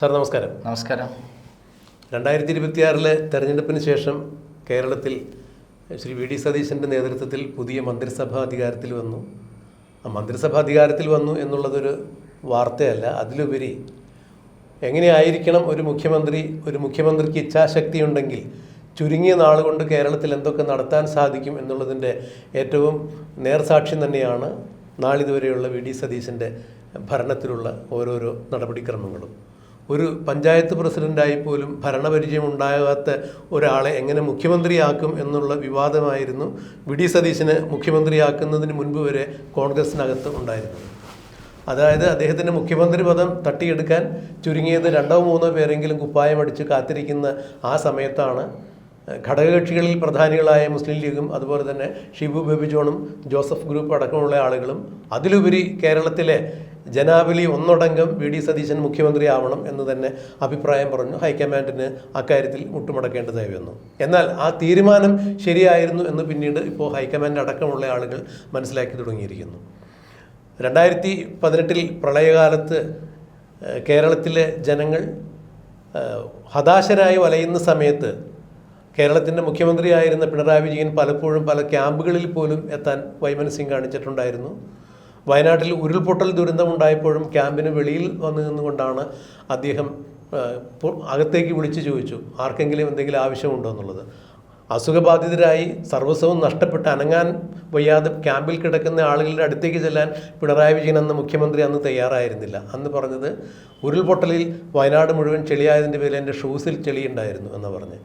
Sir നമസ്കാരം. നമസ്കാരം. 2026 തെരഞ്ഞെടുപ്പിന് ശേഷം കേരളത്തിൽ ശ്രീ വി ഡി സതീശൻ്റെ നേതൃത്വത്തിൽ പുതിയ മന്ത്രിസഭ അധികാരത്തിൽ വന്നു. ആ മന്ത്രിസഭ അധികാരത്തിൽ വന്നു എന്നുള്ളതൊരു വാർത്തയല്ല, അതിലുപരി എങ്ങനെയായിരിക്കണം ഒരു മുഖ്യമന്ത്രിക്ക് ഇച്ഛാശക്തി ഉണ്ടെങ്കിൽ ചുരുങ്ങിയ നാളുകൊണ്ട് കേരളത്തിൽ എന്തൊക്കെ നടത്താൻ സാധിക്കും എന്നുള്ളതിൻ്റെ ഏറ്റവും നേർസാക്ഷ്യം തന്നെയാണ് നാളിതുവരെയുള്ള വി ഡി സതീശൻ്റെ ഭരണത്തിലുള്ള ഓരോരോ നടപടിക്രമങ്ങളും. ഒരു പഞ്ചായത്ത് പ്രസിഡൻ്റായി പോലും ഭരണപരിചയം ഉണ്ടാകാത്ത ഒരാളെ എങ്ങനെ മുഖ്യമന്ത്രിയാക്കും എന്നുള്ള വിവാദമായിരുന്നു വി ഡി സതീശനെ മുഖ്യമന്ത്രിയാക്കുന്നതിന് മുൻപ് വരെ കോൺഗ്രസിനകത്ത് ഉണ്ടായിരുന്നത്. അതായത് അദ്ദേഹത്തിൻ്റെ മുഖ്യമന്ത്രി പദം തട്ടിയെടുക്കാൻ ചുരുങ്ങിയത് 2-3 പേരെങ്കിലും കുപ്പായമടിച്ച് കാത്തിരിക്കുന്ന ആ സമയത്താണ് ഘടകകക്ഷികളിൽ പ്രധാനികളായ മുസ്ലിം ലീഗും അതുപോലെ തന്നെ ഷിബു ബേബി ജോണും ജോസഫ് ഗ്രൂപ്പ് അടക്കമുള്ള ആളുകളും അതിലുപരി കേരളത്തിലെ ജനാബലി ഒന്നടങ്കം വി ഡി സതീശൻ മുഖ്യമന്ത്രിയാവണം എന്ന് തന്നെ അഭിപ്രായം പറഞ്ഞു. ഹൈക്കമാൻഡിന് അക്കാര്യത്തിൽ മുട്ടുമടക്കേണ്ടതായി വന്നു. എന്നാൽ ആ തീരുമാനം ശരിയായിരുന്നു എന്ന് പിന്നീട് ഇപ്പോൾ ഹൈക്കമാൻഡ് അടക്കമുള്ള ആളുകൾ മനസ്സിലാക്കി തുടങ്ങിയിരിക്കുന്നു. 2018 പ്രളയകാലത്ത് കേരളത്തിലെ ജനങ്ങൾ ഹതാശരായി വലയുന്ന സമയത്ത് കേരളത്തിൻ്റെ മുഖ്യമന്ത്രിയായിരുന്ന പിണറായി വിജയൻ പലപ്പോഴും പല ക്യാമ്പുകളിൽ പോലും എത്താൻ വൈമനസ്യം കാണിച്ചിട്ടുണ്ടായിരുന്നു. വയനാട്ടിൽ ഉരുൾപൊട്ടൽ ദുരന്തമുണ്ടായപ്പോഴും ക്യാമ്പിന് വെളിയിൽ വന്നു നിന്നുകൊണ്ടാണ് അദ്ദേഹം അകത്തേക്ക് വിളിച്ചു ചോദിച്ചു ആർക്കെങ്കിലും എന്തെങ്കിലും ആവശ്യമുണ്ടോ എന്നുള്ളത്. അസുഖബാധിതരായി സർവസ്വവും നഷ്ടപ്പെട്ട് അനങ്ങാൻ വയ്യാതെ ക്യാമ്പിൽ കിടക്കുന്ന ആളുകളുടെ അടുത്തേക്ക് ചെല്ലാൻ പിണറായി വിജയൻ എന്ന മുഖ്യമന്ത്രി അന്ന് തയ്യാറായിരുന്നില്ല. അന്ന് പറഞ്ഞത് ഉരുൾപൊട്ടലിൽ വയനാട് മുഴുവൻ ചെളിയായതിൻ്റെ പേരിൽ എൻ്റെ ഷൂസിൽ ചെളിയുണ്ടായിരുന്നു എന്ന് പറഞ്ഞ്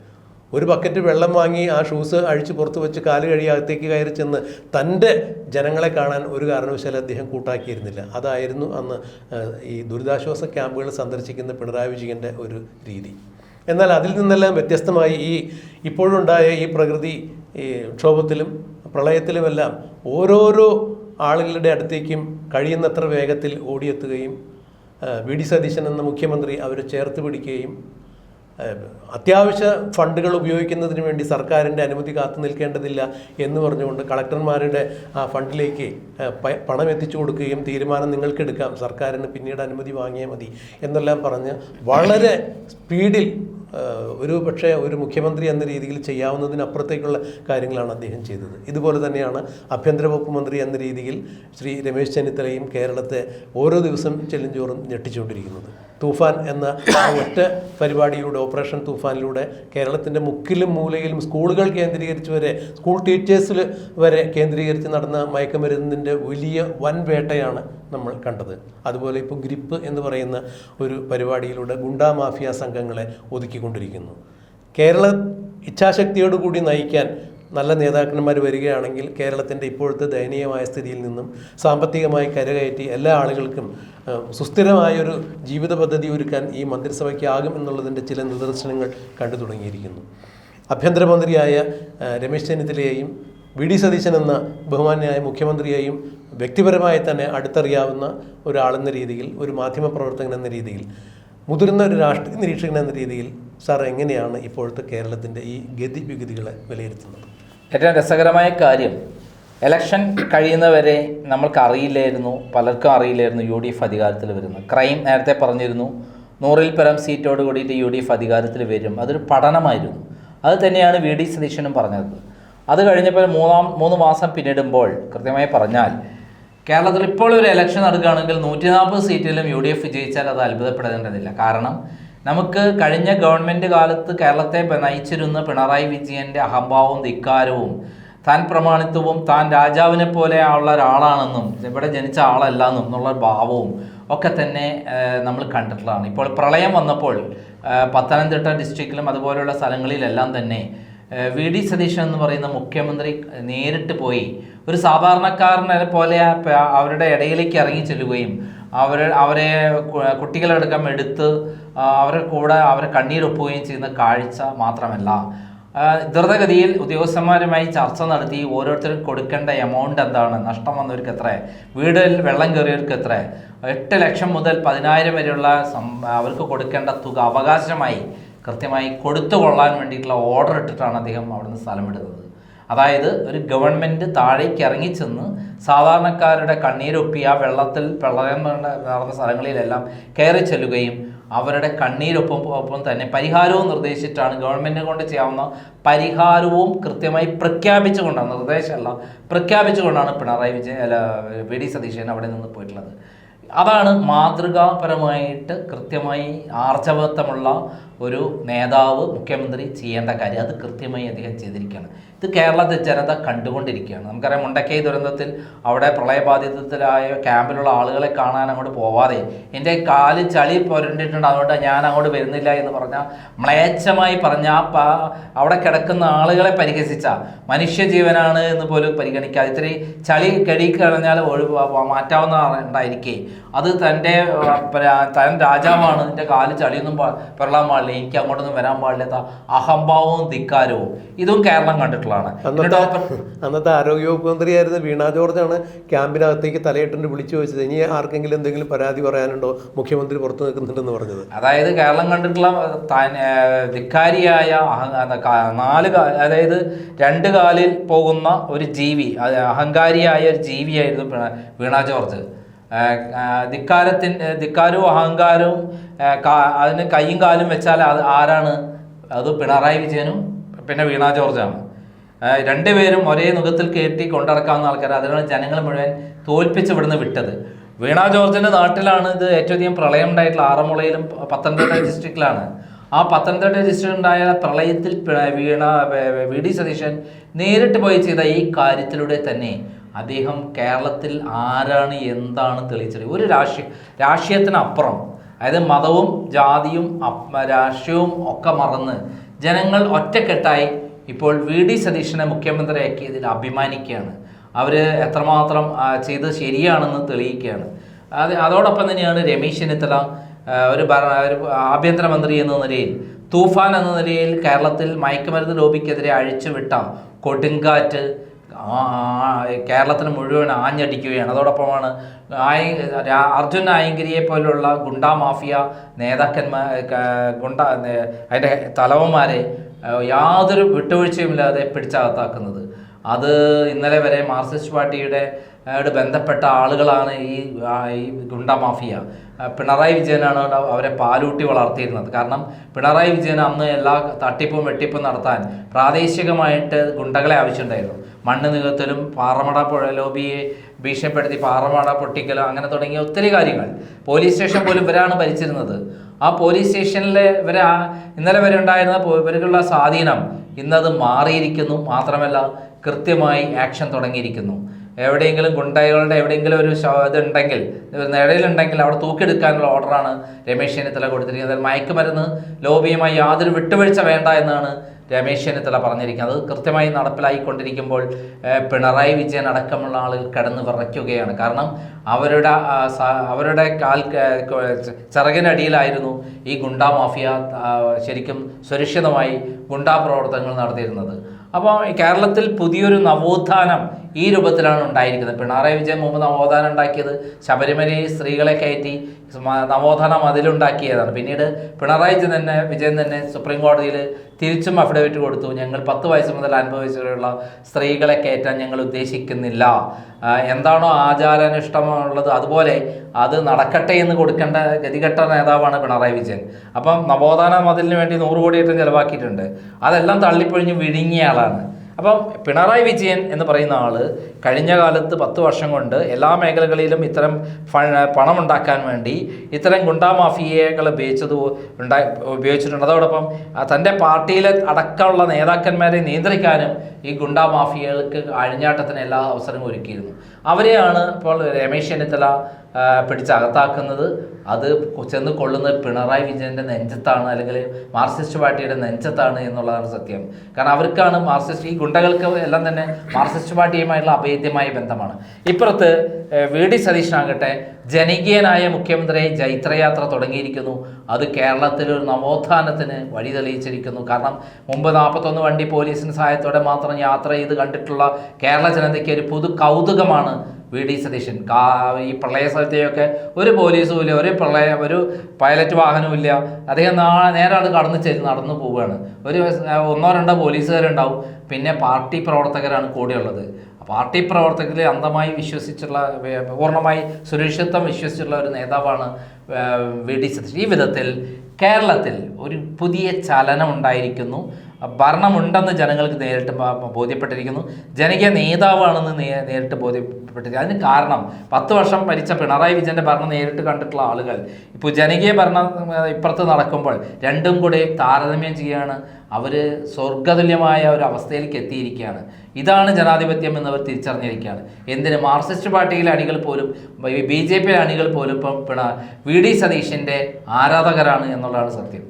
ഒരു ബക്കറ്റ് വെള്ളം വാങ്ങി ആ ഷൂസ് അഴിച്ച് പുറത്ത് വെച്ച് കാല് കഴിയും അകത്തേക്ക് കയറി ചെന്ന് തൻ്റെ ജനങ്ങളെ കാണാൻ ഒരു കാരണവശാലും അദ്ദേഹം കൂട്ടാക്കിയിരുന്നില്ല. അതായിരുന്നു അന്ന് ഈ ദുരിതാശ്വാസ ക്യാമ്പുകൾ സന്ദർശിക്കുന്ന പിണറായി വിജയൻ്റെ ഒരു രീതി. എന്നാൽ അതിൽ നിന്നെല്ലാം വ്യത്യസ്തമായി ഇപ്പോഴുണ്ടായ ഈ പ്രകൃതി ക്ഷോഭത്തിലും പ്രളയത്തിലുമെല്ലാം ഓരോരോ ആളുകളുടെ അടുത്തേക്കും കഴിയുന്നത്ര വേഗത്തിൽ ഓടിയെത്തുകയും വി ഡി സതീശൻ എന്ന മുഖ്യമന്ത്രി അവരെ ചേർത്ത് പിടിക്കുകയും അത്യാവശ്യ ഫണ്ടുകൾ ഉപയോഗിക്കുന്നതിന് വേണ്ടി സർക്കാരിൻ്റെ അനുമതി കാത്തു നിൽക്കേണ്ടതില്ല എന്ന് പറഞ്ഞുകൊണ്ട് കളക്ടർമാരുടെ ആ ഫണ്ടിലേക്ക് പണം എത്തിച്ചു കൊടുക്കുകയും തീരുമാനം നിങ്ങൾക്കെടുക്കാം, സർക്കാരിന് പിന്നീട് അനുമതി വാങ്ങിയാൽ മതി എന്നെല്ലാം പറഞ്ഞ് വളരെ സ്പീഡിൽ ഒരു മുഖ്യമന്ത്രി എന്ന രീതിയിൽ ചെയ്യാവുന്നതിനപ്പുറത്തേക്കുള്ള കാര്യങ്ങളാണ് അദ്ദേഹം ചെയ്തത്. ഇതുപോലെ തന്നെയാണ് ആഭ്യന്തര വകുപ്പ് മന്ത്രി എന്ന രീതിയിൽ ശ്രീ രമേശ് ചെന്നിത്തലയും കേരളത്തെ ഓരോ ദിവസം ചെല്ലുംതോറും ഞെട്ടിച്ചുകൊണ്ടിരിക്കുന്നത്. തൂഫാൻ എന്ന ഒറ്റ പരിപാടിയിലൂടെ, ഓപ്പറേഷൻ തൂഫാനിലൂടെ കേരളത്തിൻ്റെ മുക്കിലും മൂലയിലും സ്കൂളുകൾ കേന്ദ്രീകരിച്ച് വരെ, സ്കൂൾ ടീച്ചേഴ്സിൽ വരെ കേന്ദ്രീകരിച്ച് നടന്ന മയക്കുമരുന്നിൻ്റെ വലിയ വൻ വേട്ടയാണ് നമ്മൾ കണ്ടത്. അതുപോലെ ഇപ്പോൾ ഗ്രിപ്പ് എന്ന് പറയുന്ന ഒരു പരിപാടിയിലൂടെ ഗുണ്ടാ മാഫിയ സംഘങ്ങളെ ഒതുക്കിക്കൊണ്ടിരിക്കുന്നു. കേരള ഇച്ഛാശക്തിയോടുകൂടി നയിക്കാൻ നല്ല നേതാക്കന്മാർ വരികയാണെങ്കിൽ കേരളത്തിൻ്റെ ഇപ്പോഴത്തെ ദയനീയമായ സ്ഥിതിയിൽ നിന്നും സാമ്പത്തികമായി കരകയറ്റി എല്ലാ ആളുകൾക്കും സുസ്ഥിരമായൊരു ജീവിത പദ്ധതി ഒരുക്കാൻ ഈ മന്ത്രിസഭയ്ക്കാകും എന്നുള്ളതിൻ്റെ ചില നിദർശനങ്ങൾ കണ്ടു തുടങ്ങിയിരിക്കുന്നു. ആഭ്യന്തരമന്ത്രിയായ രമേശ് ചെന്നിത്തലയെയും വി ഡി സതീശൻ എന്ന ബഹുമാന്യനായ മുഖ്യമന്ത്രിയെയും വ്യക്തിപരമായി തന്നെ അടുത്തറിയാവുന്ന ഒരാളെന്ന രീതിയിൽ, ഒരു മാധ്യമപ്രവർത്തകൻ എന്ന രീതിയിൽ, മുതിർന്ന ഒരു രാഷ്ട്രീയ നിരീക്ഷകൻ എന്ന രീതിയിൽ സാർ എങ്ങനെയാണ് ഇപ്പോഴത്തെ കേരളത്തിൻ്റെ ഈ ഗതിവിഗതികളെ വിലയിരുത്തുന്നത്? ഏറ്റവും രസകരമായ കാര്യം, ഇലക്ഷൻ കഴിയുന്നവരെ നമ്മൾക്ക് അറിയില്ലായിരുന്നു, പലർക്കും അറിയില്ലായിരുന്നു യു ഡി എഫ് അധികാരത്തിൽ വരുന്നു. ക്രൈം നേരത്തെ പറഞ്ഞിരുന്നു 100-ൽ പരം സീറ്റോട് കൂടിയിട്ട് യു ഡി എഫ് അധികാരത്തിൽ വരും. അതൊരു പഠനമായിരുന്നു. അത് തന്നെയാണ് വി ഡി സതീശനും പറഞ്ഞത്. അത് കഴിഞ്ഞപ്പോൾ 3 മാസം പിന്നിടുമ്പോൾ കൃത്യമായി പറഞ്ഞാൽ കേരളത്തിൽ ഇപ്പോൾ ഒരു ഇലക്ഷൻ നടക്കുകയാണെങ്കിൽ 140 സീറ്റിലും യു ഡി എഫ് വിജയിച്ചാൽ അത് അത്ഭുതപ്പെടേണ്ടതില്ല. കാരണം നമുക്ക് കഴിഞ്ഞ ഗവൺമെൻറ് കാലത്ത് കേരളത്തെ നയിച്ചിരുന്ന പിണറായി വിജയൻ്റെ അഹംഭാവവും ധിക്കാരവും താൻ പ്രമാണിത്വവും താൻ രാജാവിനെ പോലെ ഉള്ള ഒരാളാണെന്നും ഇവിടെ ജനിച്ച ആളല്ല എന്നുള്ള ഭാവവും ഒക്കെ തന്നെ നമ്മൾ കണ്ടിട്ടുള്ളതാണ്. ഇപ്പോൾ പ്രളയം വന്നപ്പോൾ പത്തനംതിട്ട ഡിസ്ട്രിക്റ്റിലും അതുപോലെയുള്ള സ്ഥലങ്ങളിലെല്ലാം തന്നെ വി ഡി സതീശൻ എന്ന് പറയുന്ന മുഖ്യമന്ത്രി നേരിട്ട് പോയി ഒരു സാധാരണക്കാരനെ പോലെ അവരുടെ ഇടയിലേക്ക് ഇറങ്ങി ചെല്ലുകയും അവരെ കുട്ടികളടക്കം എടുത്ത് അവരെ കണ്ണീരൊപ്പുകയും ചെയ്യുന്ന കാഴ്ച മാത്രമല്ല, ദ്രുതഗതിയിൽ ഉദ്യോഗസ്ഥന്മാരുമായി ചർച്ച നടത്തി ഓരോരുത്തരും കൊടുക്കേണ്ട എമൗണ്ട് എന്താണ്, നഷ്ടം വന്നവർക്ക് എത്ര, വീടിൽ വെള്ളം കയറിയവർക്ക് എത്ര, 8 ലക്ഷം മുതൽ 10,000 വരെയുള്ള അവർക്ക് കൊടുക്കേണ്ട തുക അവകാശമായി കൃത്യമായി കൊടുത്തുകൊള്ളാൻ വേണ്ടിയിട്ടുള്ള ഓർഡർ ഇട്ടിട്ടാണ് അദ്ദേഹം അവിടുന്ന് സ്ഥലം എടുത്തത്. അതായത് ഒരു ഗവൺമെൻറ് താഴേക്ക് ഇറങ്ങിച്ചെന്ന് സാധാരണക്കാരുടെ കണ്ണീരൊപ്പി ആ വെള്ളത്തിൽ പ്രളയം നടന്ന സ്ഥലങ്ങളിലെല്ലാം കയറി ചെല്ലുകയും അവരുടെ കണ്ണീരൊപ്പം തന്നെ പരിഹാരവും നിർദ്ദേശിച്ചിട്ടാണ്, ഗവൺമെൻറ്റിനെ കൊണ്ട് ചെയ്യാവുന്ന പരിഹാരവും കൃത്യമായി പ്രഖ്യാപിച്ചുകൊണ്ടാണ്, നിർദ്ദേശമല്ല പ്രഖ്യാപിച്ചുകൊണ്ടാണ് പിണറായി വിജയൻ വി.ഡി. സതീശൻ അവിടെ നിന്ന് പോയിട്ടുള്ളത്. അതാണ് മാതൃകാപരമായിട്ട് കൃത്യമായി ആർജവത്വമുള്ള ഒരു നേതാവ്, മുഖ്യമന്ത്രി ചെയ്യേണ്ട കാര്യം. അത് കൃത്യമായി അദ്ദേഹം ചെയ്തിരിക്കുകയാണ്. ഇത് കേരളത്തെ ജനത കണ്ടുകൊണ്ടിരിക്കുകയാണ്. നമുക്കറിയാം, മുണ്ടക്കൈ ദുരന്തത്തിൽ അവിടെ പ്രളയബാധിതത്തിലായ ക്യാമ്പിലുള്ള ആളുകളെ കാണാൻ അങ്ങോട്ട് പോവാതെ എൻ്റെ കാല് ചളി പുരണ്ടിട്ടുണ്ട്, അതുകൊണ്ട് ഞാൻ അങ്ങോട്ട് വരുന്നില്ല എന്ന് പറഞ്ഞാൽ, മ്ലേച്ഛമായി പറഞ്ഞ അവിടെ കിടക്കുന്ന ആളുകളെ പരിഹസിച്ച, മനുഷ്യജീവനാണ് എന്ന് പോലും പരിഗണിക്കാതെ ഇത്തിരി ചളി കഴുകിക്കളഞ്ഞാൽ മാറ്റാവുന്ന ഉണ്ടായിരിക്കേ, അത് തൻ്റെ താൻ രാജാവാണ്, എൻ്റെ കാല് ചളിയൊന്നും പെരളാൻ പാടില്ല, എനിക്ക് അങ്ങോട്ടൊന്നും വരാൻ പാടില്ലാത്ത അഹംഭാവവും ധിക്കാരവും ഇതും കേരളം കണ്ടിട്ടുള്ളതാണ്. അന്നത്തെ ആരോഗ്യവകുപ്പ് മന്ത്രിയായിരുന്ന വീണ ജോർജാണ് ക്യാമ്പിനകത്തേക്ക് തലയിട്ടുണ്ട് വിളിച്ചു വെച്ചത്, ഇനി ആർക്കെങ്കിലും എന്തെങ്കിലും പരാതി പറയാനുണ്ടോ, മുഖ്യമന്ത്രി പുറത്തു നിൽക്കുന്നുണ്ടെന്ന് പറഞ്ഞത്. അതായത് കേരളം കണ്ടിട്ടുള്ള ധിക്കാരിയായ അതായത് 2 കാലിൽ പോകുന്ന ഒരു ജീവി, അഹങ്കാരിയായ ഒരു ജീവിയായിരുന്നു വീണ ജോർജ്. ധിക്കാരവും അഹങ്കാരവും അതിന് കൈയും കാലും വെച്ചാൽ അത് ആരാണ്? അത് പിണറായി വിജയനും പിന്നെ വീണ ജോർജാണ്. രണ്ടുപേരും ഒരേ മുഖത്തിൽ കയറ്റി കൊണ്ടിറക്കാവുന്ന ആൾക്കാർ. അതിനാണ് ജനങ്ങൾ മുഴുവൻ തോൽപ്പിച്ച് ഇവിടുന്ന് വിട്ടത്. വീണ ജോർജിൻ്റെ നാട്ടിലാണ് ഇത് ഏറ്റവും അധികം പ്രളയം ഉണ്ടായിട്ടുള്ള. ആറന്മുളയിലും പത്തനംതിട്ട ഡിസ്ട്രിക്റ്റിലാണ്. ആ പത്തനംതിട്ട ഡിസ്ട്രിക്റ്റ് ഉണ്ടായ പ്രളയത്തിൽ വി.ഡി. സതീശൻ നേരിട്ട് പോയി ചെയ്ത ഈ കാര്യത്തിലൂടെ തന്നെ അദ്ദേഹം കേരളത്തിൽ ആരാണ് എന്താണ് തെളിയിച്ചത്. ഒരു രാഷ്ട്രീയത്തിനപ്പുറം, അതായത് മതവും ജാതിയും രാഷ്ട്രീയവും ഒക്കെ മറന്ന് ജനങ്ങൾ ഒറ്റക്കെട്ടായി ഇപ്പോൾ വി.ഡി. സതീശനെ മുഖ്യമന്ത്രിയാക്കിയതിൽ അഭിമാനിക്കുകയാണ്. അവർ എത്രമാത്രം ചെയ്ത് ശരിയാണെന്ന് തെളിയിക്കുകയാണ്. അതോടൊപ്പം തന്നെയാണ് രമേശ് ചെന്നിത്തല ഒരു ആഭ്യന്തരമന്ത്രി എന്ന നിലയിൽ, തൂഫാൻ എന്ന നിലയിൽ കേരളത്തിൽ മയക്കുമരുന്ന് ലോബിക്കെതിരെ അഴിച്ചുവിട്ട കൊടുങ്കാറ്റ് കേരളത്തിന് മുഴുവൻ ആഞ്ഞടിക്കുകയാണ്. അതോടൊപ്പമാണ് അർജുൻ ആയങ്കരിയെ പോലുള്ള ഗുണ്ടാ മാഫിയ നേതാക്കന്മാർ, അതിൻ്റെ തലവന്മാരെ യാതൊരു വിട്ടുവീഴ്ചയുമില്ലാതെ പിടിച്ചകത്താക്കുന്നത്. അത് ഇന്നലെ വരെ മാർക്സിസ്റ്റ് പാർട്ടിയുടെ ബന്ധപ്പെട്ട ആളുകളാണ് ഈ ഗുണ്ടാ മാഫിയ. പിണറായി വിജയനാണ് അവരെ പാലൂട്ടി വളർത്തിയിരുന്നത്. കാരണം പിണറായി വിജയൻ അന്ന് എല്ലാ തട്ടിപ്പും വെട്ടിപ്പും നടത്താൻ പ്രാദേശികമായിട്ട് ഗുണ്ടകളെ ആവശ്യമുണ്ടായിരുന്നു. മണ്ണ് നികത്തലും പാറമട ലോബിയെ ഭീഷണിപ്പെടുത്തി പാറമട പൊട്ടിക്കലും അങ്ങനെ തുടങ്ങിയ ഒത്തിരി കാര്യങ്ങൾ. പോലീസ് സ്റ്റേഷൻ പോലും ഇവരാണ് ഭരിച്ചിരുന്നത്. ആ പോലീസ് സ്റ്റേഷനിലെ ഇന്നലെ വരെ ഉണ്ടായിരുന്ന ഇവർക്കുള്ള സ്വാധീനം ഇന്നത് മാറിയിരിക്കുന്നു. മാത്രമല്ല കൃത്യമായി ആക്ഷൻ തുടങ്ങിയിരിക്കുന്നു. എവിടെയെങ്കിലും ഗുണ്ടകളുടെ എവിടെയെങ്കിലും ഒരു ഇതുണ്ടെങ്കിൽ, നിഴലുണ്ടെങ്കിൽ അവിടെ തൂക്കിയെടുക്കാനുള്ള ഓർഡറാണ് രമേശ് ചെന്നിത്തല കൊടുത്തിരിക്കുന്നത്. മയക്കുമരുന്ന് ലോബിയുമായി യാതൊരു വിട്ടുവീഴ്ച വേണ്ട എന്നാണ് രമേശ് ചെന്നിത്തല പറഞ്ഞിരിക്കുന്നത്. അത് കൃത്യമായി നടപ്പിലായിക്കൊണ്ടിരിക്കുമ്പോൾ പിണറായി വിജയൻ അടക്കമുള്ള ആളുകൾ കിടന്ന് വിറയ്ക്കുകയാണ്. കാരണം അവരുടെ ചിറകിനടിയിലായിരുന്നു ഈ ഗുണ്ടാ മാഫിയ ശരിക്കും സുരക്ഷിതമായി ഗുണ്ടാ പ്രവർത്തനങ്ങൾ നടത്തിയിരുന്നത്. അപ്പോൾ കേരളത്തിൽ പുതിയൊരു നവോത്ഥാനം ഈ രൂപത്തിലാണ് ഉണ്ടായിരിക്കുന്നത്. പിണറായി വിജയൻ മുമ്പ് നവോത്ഥാനം ഉണ്ടാക്കിയത് ശബരിമലയിൽ സ്ത്രീകളെ കയറ്റി നവോത്ഥാനം അതിലുണ്ടാക്കിയതാണ്. പിന്നീട് പിണറായി വിജയൻ തന്നെ സുപ്രീം കോടതിയിൽ തിരിച്ചും അഫിഡവിറ്റ് കൊടുത്തു. ഞങ്ങൾ 10 വയസ്സ് മുതൽ 50 വയസ്സ് വരെയുള്ള സ്ത്രീകളെ കയറ്റാൻ ഞങ്ങൾ ഉദ്ദേശിക്കുന്നില്ല. എന്താണോ ആചാരാനുഷ്ഠമുള്ളത് അതുപോലെ അത് നടക്കട്ടെ എന്ന് കൊടുക്കേണ്ട ഗതികെട്ട നേതാവാണ് പിണറായി വിജയൻ. അപ്പം നവോത്ഥാന മതിലിന് വേണ്ടി 100 കോടിയേറ്റം ചിലവാക്കിയിട്ടുണ്ട്. അതെല്ലാം തള്ളിപ്പൊഴിഞ്ഞ് വിഴുങ്ങിയ ആളാണ്. അപ്പം പിണറായി വിജയൻ എന്ന് പറയുന്ന ആൾ കഴിഞ്ഞ കാലത്ത് 10 വർഷം കൊണ്ട് എല്ലാ മേഖലകളിലും ഇത്തരം പണമുണ്ടാക്കാൻ വേണ്ടി ഇത്തരം ഗുണ്ടാ മാഫിയകൾ ഉപയോഗിച്ചിട്ടുണ്ട്. അതോടൊപ്പം തൻ്റെ പാർട്ടിയിലെ അടക്കമുള്ള നേതാക്കന്മാരെ നിയന്ത്രിക്കാനും ഈ ഗുണ്ടാ മാഫിയകൾക്ക് അഴിഞ്ഞാട്ടത്തിന് എല്ലാ അവസരവും ഒരുക്കിയിരുന്നു. അവരെയാണ് ഇപ്പോൾ രമേശ് ചെന്നിത്തല പിടിച്ചകത്താക്കുന്നത്. അത് ചെന്ന് കൊള്ളുന്നത് പിണറായി വിജയൻ്റെ നെഞ്ചത്താണ്, അല്ലെങ്കിൽ മാർക്സിസ്റ്റ് പാർട്ടിയുടെ നെഞ്ചത്താണ് എന്നുള്ളതാണ് സത്യം. കാരണം അവർക്കാണ് ഈ ഗുണ്ടകൾക്ക് എല്ലാം തന്നെ മാർക്സിസ്റ്റ് പാർട്ടിയുമായിട്ടുള്ള അഭേദ്യമായ ബന്ധമാണ്. ഇപ്പുറത്ത് വി.ഡി. സതീശനാകട്ടെ ജനകീയനായ മുഖ്യമന്ത്രിയെ ജൈത്രയാത്ര തുടങ്ങിയിരിക്കുന്നു. അത് കേരളത്തിലൊരു നവോത്ഥാനത്തിന് വഴി തെളിയിച്ചിരിക്കുന്നു. കാരണം മുമ്പ് 41 വണ്ടി പോലീസിൻ്റെ സഹായത്തോടെ മാത്രം യാത്ര ചെയ്ത് കണ്ടിട്ടുള്ള കേരള ജനതയ്ക്ക് ഒരു പുതു കൗതുകമാണ് വി.ഡി. സതീശൻ. ഈ പ്രളയ സ്ഥലത്തെയൊക്കെ ഒരു പോലീസും ഇല്ല, ഒരു പൈലറ്റ് വാഹനവും ഇല്ല. അദ്ദേഹം നേരെ അത് നടന്നു പോവുകയാണ്. 1-2 പോലീസുകാരുണ്ടാവും, പിന്നെ പാർട്ടി പ്രവർത്തകരാണ് കൂടെയുള്ളത്. പാർട്ടി പ്രവർത്തകരിൽ അന്ധമായി വിശ്വസിച്ചുള്ള, പൂർണ്ണമായി സുരക്ഷിതത്വം വിശ്വസിച്ചുള്ള ഒരു നേതാവാണ് വി.ഡി. സതീശൻ. ഈ വിധത്തിൽ കേരളത്തിൽ ഒരു പുതിയ ചലനം ഉണ്ടായിരിക്കുന്നു. ഭരണമുണ്ടെന്ന് ജനങ്ങൾക്ക് നേരിട്ട് ബോധ്യപ്പെട്ടിരിക്കുന്നു. ജനകീയ നേതാവാണെന്ന് നേരിട്ട് ബോധ്യപ്പെട്ടിരിക്കുന്നു. അതിന് കാരണം 10 വർഷം ഭരിച്ച പിണറായി വിജയൻ്റെ ഭരണം നേരിട്ട് കണ്ടിട്ടുള്ള ആളുകൾ ഇപ്പോൾ ജനകീയ ഭരണം ഇപ്പുറത്ത് നടക്കുമ്പോൾ രണ്ടും കൂടെ താരതമ്യം ചെയ്യുകയാണ്. അവർ സ്വർഗതുല്യമായ ഒരു അവസ്ഥയിലേക്ക് എത്തിയിരിക്കുകയാണ്. ഇതാണ് ജനാധിപത്യം എന്നവർ തിരിച്ചറിഞ്ഞിരിക്കുകയാണ്. എന്തിന് മാർക്സിസ്റ്റ് പാർട്ടിയിലെ അണികൾ പോലും BJP അണികൾ പോലും ഇപ്പം വി.ഡി. സതീശൻ്റെ ആരാധകരാണ് എന്നുള്ളതാണ് സത്യം.